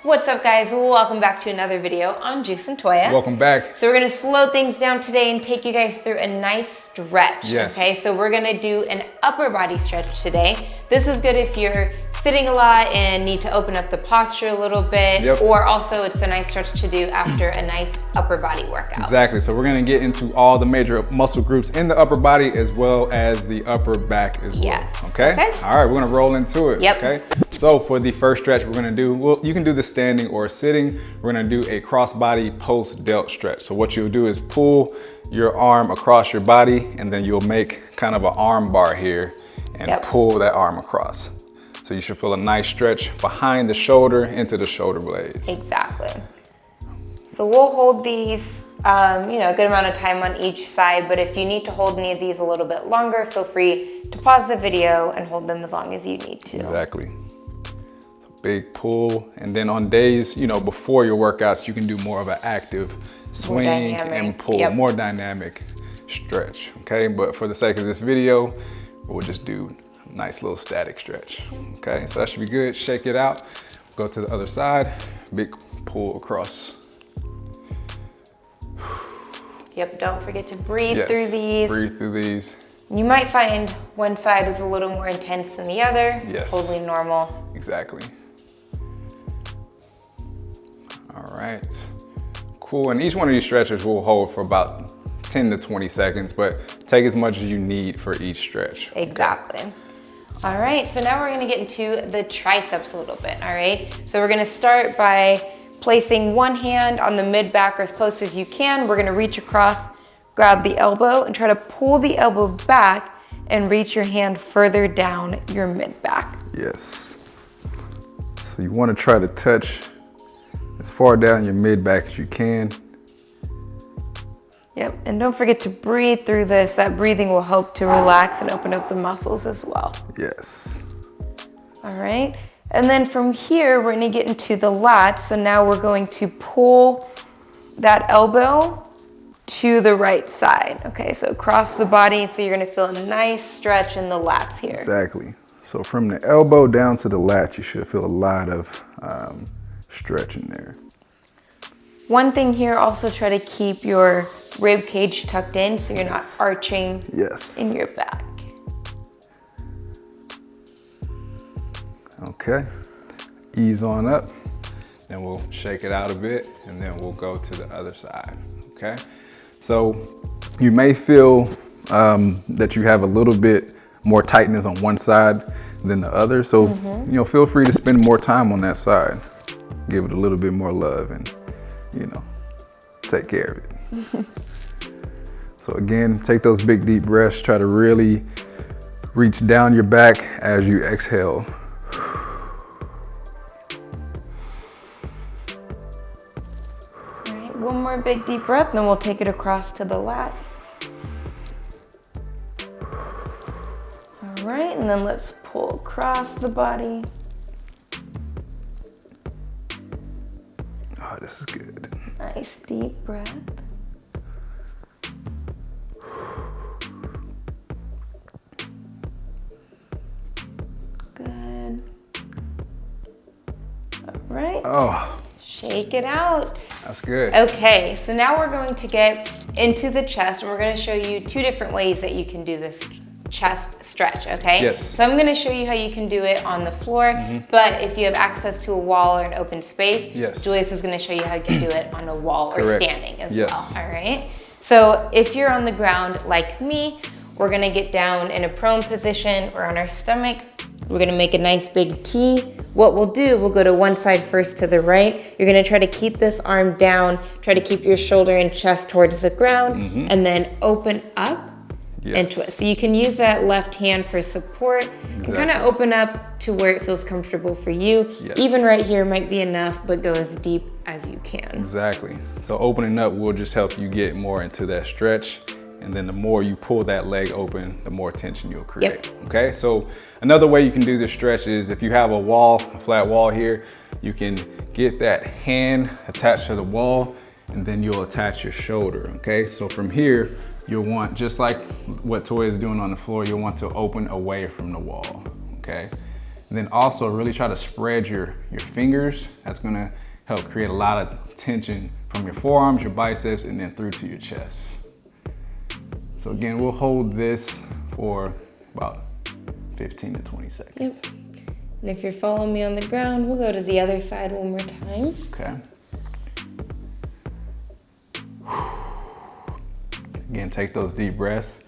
What's up, guys? Welcome back to another video on Juice and Toya. Welcome back. So we're gonna slow things down today and take you guys through a nice stretch. Yes. Okay, so we're gonna do an upper body stretch today. This is good if you're sitting a lot and need to open up the posture a little bit, or also it's a nice stretch to do after a nice upper body workout. Exactly, so we're gonna get into all the major muscle groups in the upper body as well as the upper back as well. Yes. Okay? All right, we're gonna roll into it. Yep. Okay. So for the first stretch we're gonna do, well, you can do this standing or sitting. We're gonna do a cross-body post-delt stretch. So what you'll do is pull your arm across your body and then you'll make kind of an arm bar here and pull that arm across. So you should feel a nice stretch behind the shoulder into the shoulder blades. Exactly. So we'll hold these, a good amount of time on each side, but if you need to hold any of these a little bit longer, feel free to pause the video and hold them as long as you need to. Exactly. Big pull, and then on days, before your workouts, you can do more of an active swing and pull, more dynamic stretch, okay? But for the sake of this video, we'll just do a nice little static stretch, okay? So that should be good. Shake it out, go to the other side, big pull across. Yep, don't forget to breathe through these. Breathe through these. You might find one side is a little more intense than the other. Yes. Totally normal. Exactly. All right, cool. And each one of these stretches will hold for about 10 to 20 seconds, but take as much as you need for each stretch. Exactly. Okay. All right, so now we're gonna get into the triceps a little bit, all right? So we're gonna start by placing one hand on the mid back or as close as you can. We're gonna reach across, grab the elbow and try to pull the elbow back and reach your hand further down your mid back. Yes. So you wanna try to touch as far down your mid back as you can. Yep, and don't forget to breathe through this. That breathing will help to relax and open up the muscles as well. Yes. All right, and then from here, we're gonna get into the lats. So now we're going to pull that elbow to the right side. Okay, so across the body, so you're gonna feel a nice stretch in the lats here. Exactly. So from the elbow down to the lat, you should feel a lot of stretch in there. One thing here, also try to keep your rib cage tucked in so you're not arching in your back. Okay, ease on up, then we'll shake it out a bit and then we'll go to the other side, okay? So you may feel that you have a little bit more tightness on one side than the other, so feel free to spend more time on that side. Give it a little bit more love and, take care of it. So again, take those big deep breaths. Try to really reach down your back as you exhale. All right, one more big deep breath, and then we'll take it across to the lat. All right, and then let's pull across the body. Oh, this is good. Nice deep breath. Good. All right. Oh. Shake it out. That's good. Okay, so now we're going to get into the chest, and we're going to show you two different ways that you can do this chest stretch, okay? Yes. So I'm gonna show you how you can do it on the floor, but if you have access to a wall or an open space, Julius is gonna show you how you can do it on a wall or standing as well, all right? So if you're on the ground like me, we're gonna get down in a prone position or on our stomach. We're gonna make a nice big T. What we'll do, we'll go to one side first to the right. You're gonna try to keep this arm down, try to keep your shoulder and chest towards the ground, and then open up and twist. So you can use that left hand for support and kind of open up to where it feels comfortable for you. Even right here might be enough, but go as deep as you can. Exactly. So opening up will just help you get more into that stretch. And then the more you pull that leg open, the more tension you'll create. Okay, so another way you can do this stretch is if you have a wall, a flat wall here, you can get that hand attached to the wall and then you'll attach your shoulder, okay? So from here, you'll want, just like what Toya is doing on the floor, you'll want to open away from the wall, okay? And then also really try to spread your fingers. That's gonna help create a lot of tension from your forearms, your biceps, and then through to your chest. So again, we'll hold this for about 15 to 20 seconds. Yep. And if you're following me on the ground, we'll go to the other side one more time. Okay. Again, take those deep breaths.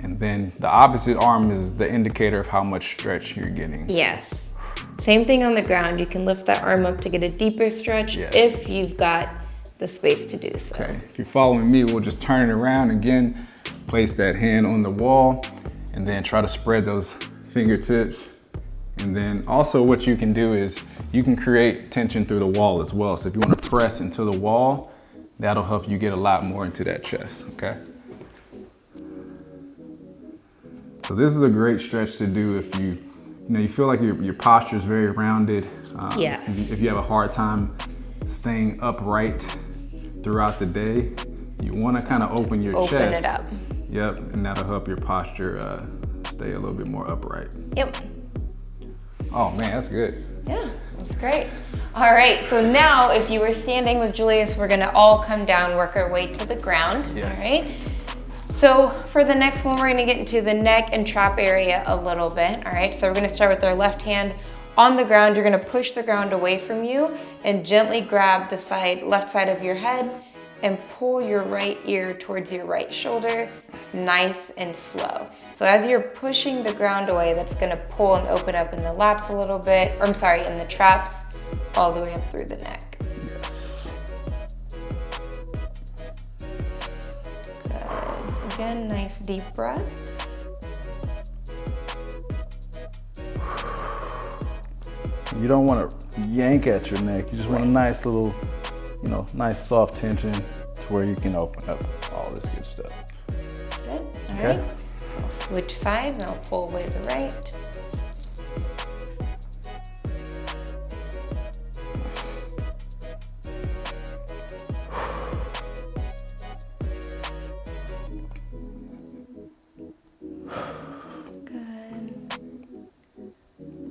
And then the opposite arm is the indicator of how much stretch you're getting. Yes. Same thing on the ground. You can lift that arm up to get a deeper stretch if you've got the space to do so. Okay, if you're following me, we'll just turn it around again, place that hand on the wall, and then try to spread those fingertips. And then also what you can do is you can create tension through the wall as well. So if you want to press into the wall, that'll help you get a lot more into that chest, okay? So this is a great stretch to do if you feel like your posture is very rounded. Yes. If you have a hard time staying upright throughout the day, you want to kind of open your chest. Open it up. Yep, and that'll help your posture stay a little bit more upright. Yep. Oh man, that's good. Yeah, that's great. All right, so now if you were standing with Julius, we're gonna all come down, work our way to the ground. Yes. All right. So for the next one, we're gonna get into the neck and trap area a little bit. All right, so we're gonna start with our left hand on the ground. You're gonna push the ground away from you and gently grab the left side of your head and pull your right ear towards your right shoulder, nice and slow. So as you're pushing the ground away, that's gonna pull and open up in the laps a little bit, or I'm sorry, in the traps, all the way up through the neck. Again, nice deep breath. You don't want to yank at your neck. You just want a nice little, nice soft tension to where you can open up all this good stuff. Good, all right. I'll switch sides and I'll pull away the right.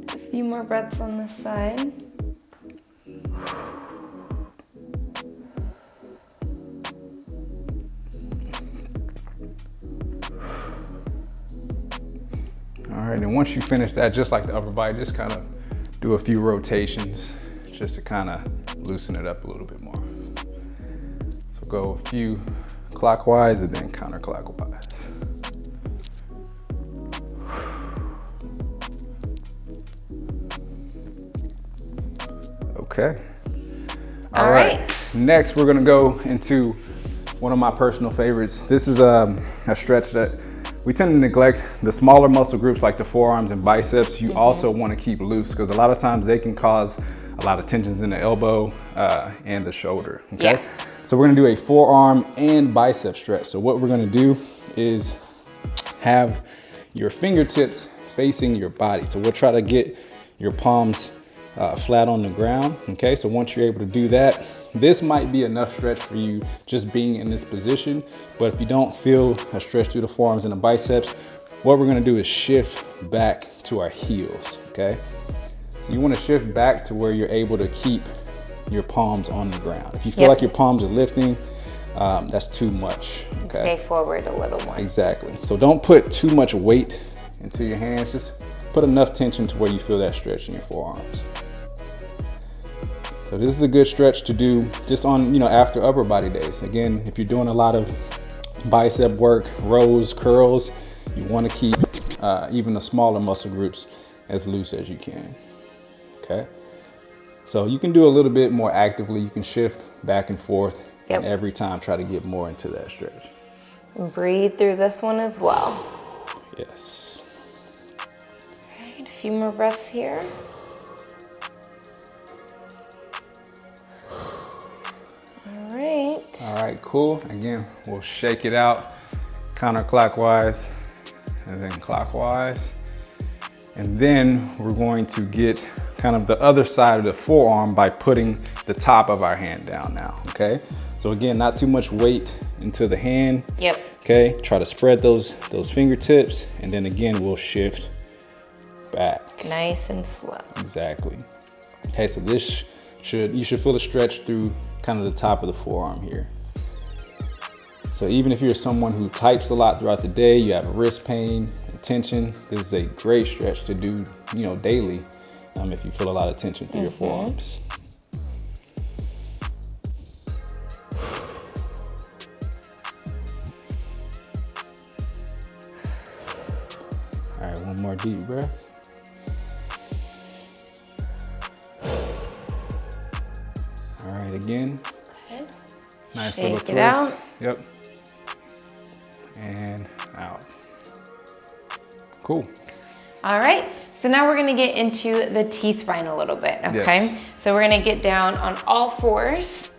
A few more breaths on this side. All right, and once you finish that, just like the upper body, just kind of do a few rotations just to kind of loosen it up a little bit more. So go a few clockwise and then counterclockwise. Okay. All right. Next, we're gonna go into one of my personal favorites. This is a stretch that we tend to neglect. The smaller muscle groups like the forearms and biceps, you also wanna keep loose because a lot of times they can cause a lot of tensions in the elbow and the shoulder, okay? Yeah. So we're gonna do a forearm and bicep stretch. So what we're gonna do is have your fingertips facing your body. So we'll try to get your palms flat on the ground, okay? So once you're able to do that, this might be enough stretch for you just being in this position, but if you don't feel a stretch through the forearms and the biceps, what we're gonna do is shift back to our heels, okay? So you wanna shift back to where you're able to keep your palms on the ground. If you feel like your palms are lifting, that's too much, okay? Stay forward a little more. Exactly. So don't put too much weight into your hands, just put enough tension to where you feel that stretch in your forearms. So this is a good stretch to do just on, after upper body days. Again, if you're doing a lot of bicep work, rows, curls, you want to keep even the smaller muscle groups as loose as you can, okay? So you can do a little bit more actively. You can shift back and forth and every time try to get more into that stretch. And breathe through this one as well. Yes. All right, a few more breaths here. All right, cool. Again, we'll shake it out counterclockwise and then clockwise. And then we're going to get kind of the other side of the forearm by putting the top of our hand down now, okay? So again, not too much weight into the hand. Yep. Okay, try to spread those fingertips, and then again, we'll shift back. Nice and slow. Exactly. Okay, so this you should feel the stretch through kind of the top of the forearm here. So even if you're someone who types a lot throughout the day, you have wrist pain, tension, this is a great stretch to do, you know, daily if you feel a lot of tension through your forearms. All right, one more deep breath. All right, again. Okay. Nice Shake little it twist. out. Yep. And out. Cool. All right, so now we're gonna get into the T-spine a little bit, okay? Yes. So we're gonna get down on all fours.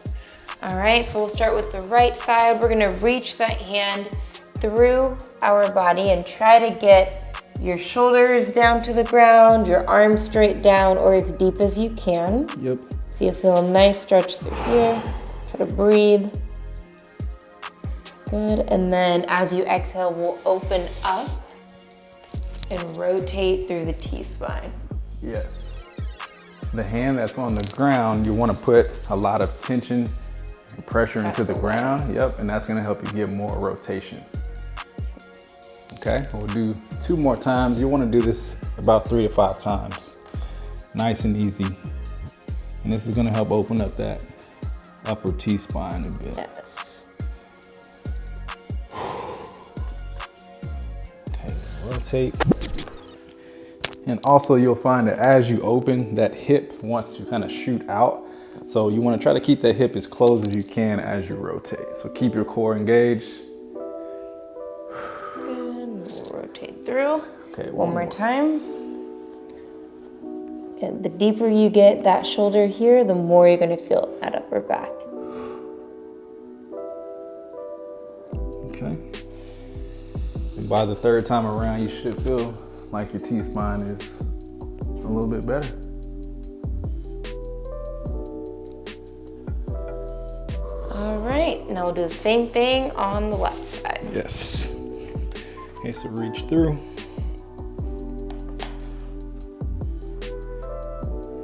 All right, so we'll start with the right side. We're gonna reach that hand through our body and try to get your shoulders down to the ground, your arms straight down or as deep as you can. Yep. So you feel a nice stretch through here. Try to breathe. Good, and then as you exhale, we'll open up and rotate through the T-spine. Yes. The hand that's on the ground, you want to put a lot of tension and pressure into the ground. Yep, and that's going to help you get more rotation. Okay, we'll do 2 more times. You want to do this about 3 to 5 times. Nice and easy. And this is going to help open up that upper T-spine a bit. Yes. Okay, rotate. And also you'll find that as you open, that hip wants to kind of shoot out. So you want to try to keep that hip as close as you can as you rotate. So keep your core engaged. And we'll rotate through. Okay, one more time. And the deeper you get that shoulder here, the more you're gonna feel that upper back. Okay. And by the 3rd time around, you should feel like your T-spine is a little bit better. All right, now we'll do the same thing on the left side. Yes. Okay, so reach through.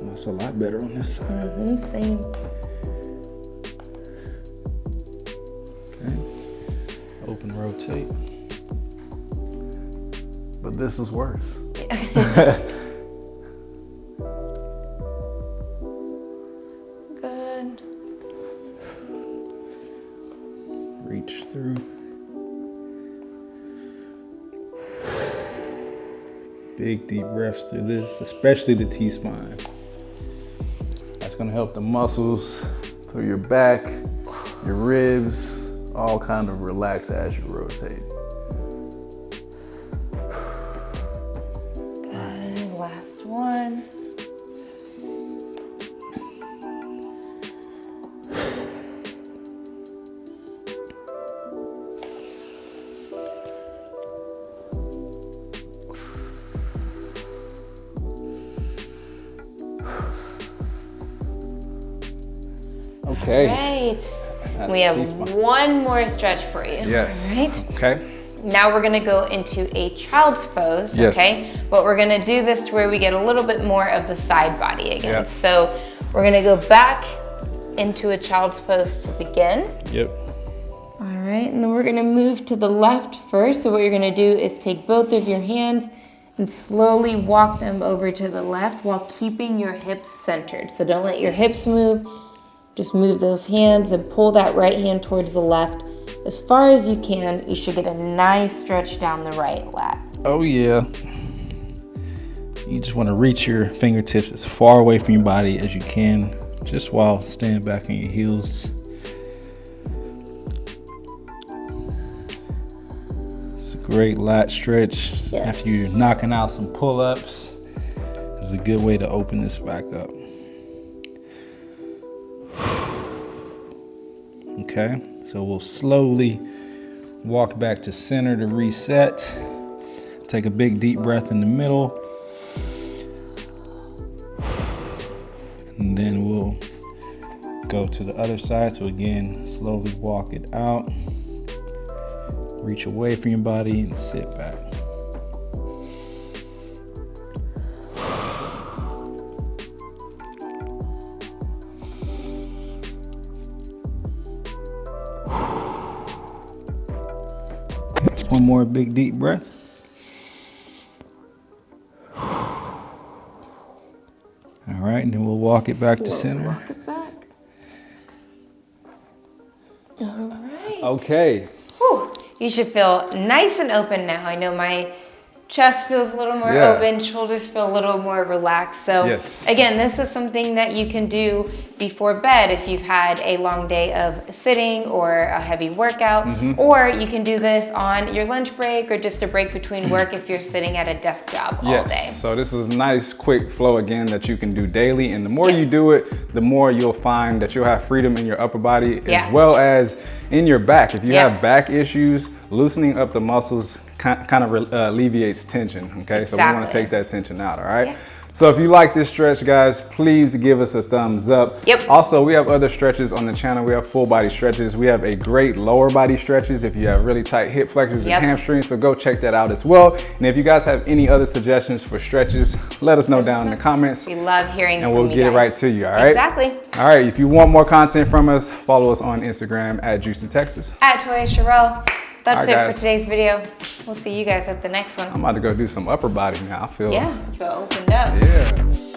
That's a lot better on this side. Same. Okay. Open, rotate. But this is worse. Good. Reach through. Big deep breaths through this, especially the T-spine. That's gonna help the muscles through your back, your ribs, all kind of relax as you rotate. Good, last one. Okay. Right. We have one more stretch for you. Yes. All right. Okay. Now we're gonna go into a child's pose, yes. Okay? But we're gonna do this to where we get a little bit more of the side body again. Yep. So we're gonna go back into a child's pose to begin. Yep. All right, and then we're gonna move to the left first. So what you're gonna do is take both of your hands and slowly walk them over to the left while keeping your hips centered. So don't let your hips move. Just move those hands and pull that right hand towards the left. As far as you can, you should get a nice stretch down the right lat. Oh yeah. You just want to reach your fingertips as far away from your body as you can, just while staying back on your heels. It's a great lat stretch. Yes. After you're knocking out some pull-ups, it's a good way to open this back up. Okay, so we'll slowly walk back to center to reset. Take a big deep breath in the middle. And then we'll go to the other side. So again, slowly walk it out. Reach away from your body and sit back. one more big deep breath. All right, and then we'll walk it back to center. Walk it back. All right. Okay. Whew. You should feel nice and open now. I know my chest feels a little more open, shoulders feel a little more relaxed. So again, this is something that you can do before bed if you've had a long day of sitting or a heavy workout, or you can do this on your lunch break or just a break between work if you're sitting at a desk job all day. So this is a nice quick flow again that you can do daily, and the more you do it, the more you'll find that you'll have freedom in your upper body as well as in your back. If you have back issues, loosening up the muscles kind of alleviates tension, okay? So we want to take that tension out, all right? So if you like this stretch, guys, please give us a thumbs up. Also, we have other stretches on the channel. We have full body stretches. We have a great lower body stretches if you have really tight hip flexors and hamstrings, so go check that out as well. And if you guys have any other suggestions for stretches, let us know down in the comments. We love hearing from you guys. And we'll get it right to you, all right? Exactly. All right, if you want more content from us, follow us on Instagram at JuicyTexas. At Toya Sherelle. That's it for today's video. We'll see you guys at the next one. I'm about to go do some upper body now. I feel opened up. Yeah.